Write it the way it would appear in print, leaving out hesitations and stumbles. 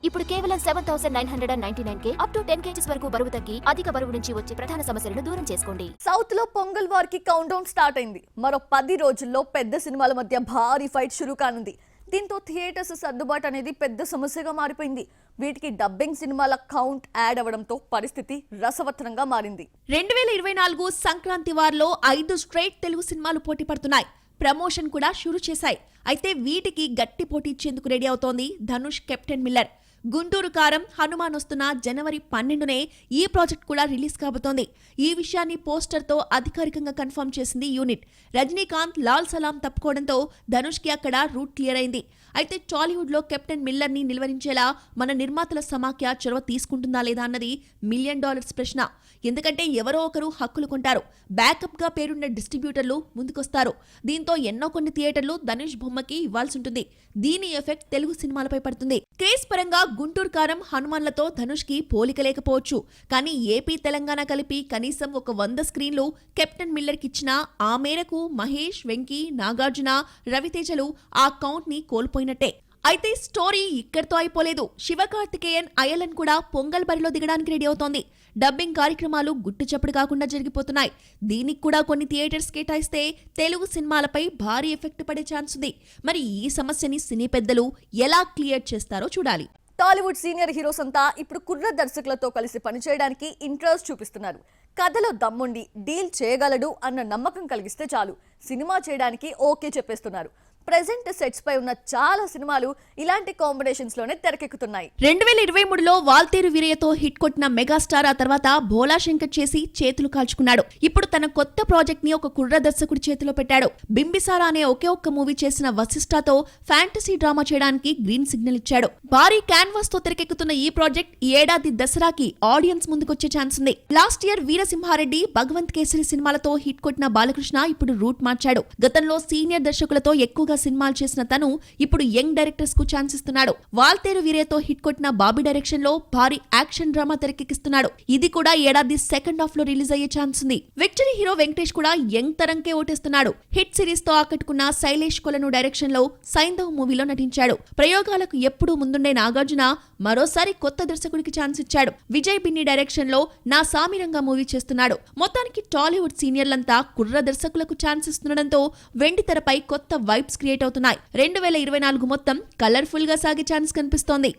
ఇప్పుడు కేవలం 7,999 up to 10 kgs వరకు బరువు తగ్గి అధిక బరువు నుంచి వచ్చే ప్రధాన సమస్యలను దూరం చేసుకోండి. సౌత్ లో పొంగల్ వార్ కి కౌంట్ డౌన్ స్టార్ట్ అయింది. మరో 10 రోజుల్లో పెద్ద సినిమాల మధ్య భారీ ఫైట్ షురూ కానుంది. దీంతో థియేటర్స్ సర్దుబాటు అనేది పెద్ద సమస్యగా మారిపోయింది. వీటికి డబ్బింగ్ సినిమాల కౌంట్ యాడ్ అవడంతో పరిస్థితి రసవత్తరంగా మారింది. 2024 సంక్రాంతి వార్లో 5 స్ట్రైట్ తెలుగు సినిమాలు పోటీ పడుతున్నాయి. ప్రమోషన్ కూడా షురూ చేశాయి. అయితే వీటికి గట్టి పోటీ ఇచ్చేందుకు రెడీ అవుతోంది ధనుష్ కెప్టెన్ మిల్లర్. గుంటూరు కారం హనుమాన్ వస్తున్న జనవరి 12నే ఈ ప్రాజెక్ట్ కూడా రిలీజ్ కాబోతోంది. ఈ విషయాన్ని పోస్టర్తో అధికారికంగా కన్ఫర్మ్ చేసింది యూనిట్. రజనీకాంత్ లాల్ సలాం తప్పుకోవడంతో ధనుష్కి అక్కడ రూట్ క్లియర్ అయింది. అయితే టాలీవుడ్ లో కెప్టెన్ మిల్లర్ ని నిలువరించేలా మన నిర్మాతల సమాఖ్య చొరవ తీసుకుంటుందా లేదా అన్నది $1 మిలియన్ ప్రశ్న. ఎందుకంటే ఎవరో ఒకరు హక్కులు కొంటారు. బ్యాకప్ గా పేరున్న డిస్ట్రిబ్యూటర్లు ముందుకొస్తారు. దీంతో ఎన్నో కొన్ని థియేటర్లు ధనుష్ బొమ్మకి ఇవ్వాల్సి ఉంటుంది. దీని ఎఫెక్ట్ తెలుగు సినిమాలపై పడుతుంది. క్రేజ్ పరంగా గుంటూరు కారం హనుమాన్లతో ధనుష్ కి పోలిక లేకపోవచ్చు. కానీ ఏపీ తెలంగాణ కలిపి కనీసం ఒక 100 స్క్రీన్లు కెప్టెన్ మిల్లర్ కిచ్చినా ఆ మేరకు మహేష్, వెంకీ, నాగార్జున, రవితేజలు ఆ కౌంట్ ని కోల్పోయినట్టే. అయితే స్టోరీ ఇక్కడితో అయిపోలేదు. శివకార్తికేయన్, అయలన్ కూడా పొంగల్ బరిలో దిగడానికి రెడీ అవుతోంది. డబ్బింగ్ కార్యక్రమాలు గుట్టుచప్పుడు కాకుండా జరిగిపోతున్నాయి. దీనికి కూడా కొన్ని థియేటర్స్ కేటాయిస్తే తెలుగు సినిమాలపై భారీ ఎఫెక్ట్ పడే ఛాన్స్ ఉంది. మరి ఈ సమస్యని సినీ పెద్దలు ఎలా క్లియర్ చేస్తారో చూడాలి. టాలీవుడ్ సీనియర్ హీరోస్ అంతా ఇప్పుడు కుర్ర దర్శకులతో కలిసి పనిచేయడానికి ఇంట్రెస్ట్ చూపిస్తున్నారు. కథలో దమ్ముండి డీల్ చేయగలడు అన్న నమ్మకం కలిగిస్తే చాలు సినిమా చేయడానికి ఓకే చెప్పేస్తున్నారు. ప్రెజెంట్ సెట్స్ పై ఉన్న చాలా సినిమాలు ఇలాంటి కాంబినేషన్స్ లోనే తెరకెక్కుతున్నాయి. 2023లో వాల్తేరు వీరయ్యతో హిట్ కొట్టిన మెగాస్టార్ ఆ తర్వాత భోలా శంకర్ చేసి చేతులు కాల్చుకున్నాడు. ఇప్పుడు తన కొత్త ప్రాజెక్ట్ ని ఒక కుర్ర దర్శకుడి చేతిలో పెట్టాడు. బింబిసారా అనే ఒకే ఒక్క మూవీ చేసిన వశిష్ఠతో ఫ్యాంటసీ డ్రామా చేయడానికి గ్రీన్ సిగ్నల్ ఇచ్చాడు. భారీ క్యాన్వాస్ తో తెరకెక్కుతున్న ఈ ప్రాజెక్ట్ ఈ ఏడాది దసరాకి ఆడియన్స్ ముందుకొచ్చే ఛాన్స్ ఉంది. లాస్ట్ ఇయర్ వీరసింహారెడ్డి, భగవంత్ కేసరి సినిమాలతో హిట్ కొట్టిన బాలకృష్ణ ఇప్పుడు రూట్ మార్చాడు. గతంలో సీనియర్ దర్శకులతో ఎక్కువగా సినిమాలు చేసిన తను ఇప్పుడు యంగ్ డైరెక్టర్స్ కు ఛాన్స్ ఇస్తున్నాడు. వాల్తేరు వీరయ్యతో హిట్ కొట్టిన బాబీ డైరెక్షన్ లో భారీ యాక్షన్ డ్రామా తెరకెక్కిస్తున్నాడు. ఇది కూడా ఏడాది సెకండ్ హాఫ్ లో రిలీజ్ అయ్యే ఛాన్స్ ఉంది. విక్టరీ హీరో వెంకటేష్ కూడా యంగ్ తరంకే ఓటేస్తున్నాడు. హిట్ సిరీస్ తో ఆకట్టుకున్న శైలేష్ కొలను డైరెక్షన్ లో సైంధవ్ మూవీలో నటించాడు. ప్రయోగాలకు ఎప్పుడూ ముందుండే నాగార్జున మరోసారి కొత్త దర్శకుడికి ఛాన్స్ ఇచ్చాడు. విజయ్ బిన్ని డైరెక్షన్ లో నా సామిరంగా మూవీ చేస్తున్నాడు. మొత్తానికి టాలీవుడ్ సీనియర్లంతా కుర్ర దర్శకులకు ఛాన్స్ ఇస్తుండడంతో వెండి తెరపై కొత్త వైబ్స్ క్రియేట్ అవుతున్నాయి. 2024 మొత్తం కలర్ఫుల్ గా సాగే ఛాన్స్ కనిపిస్తోంది.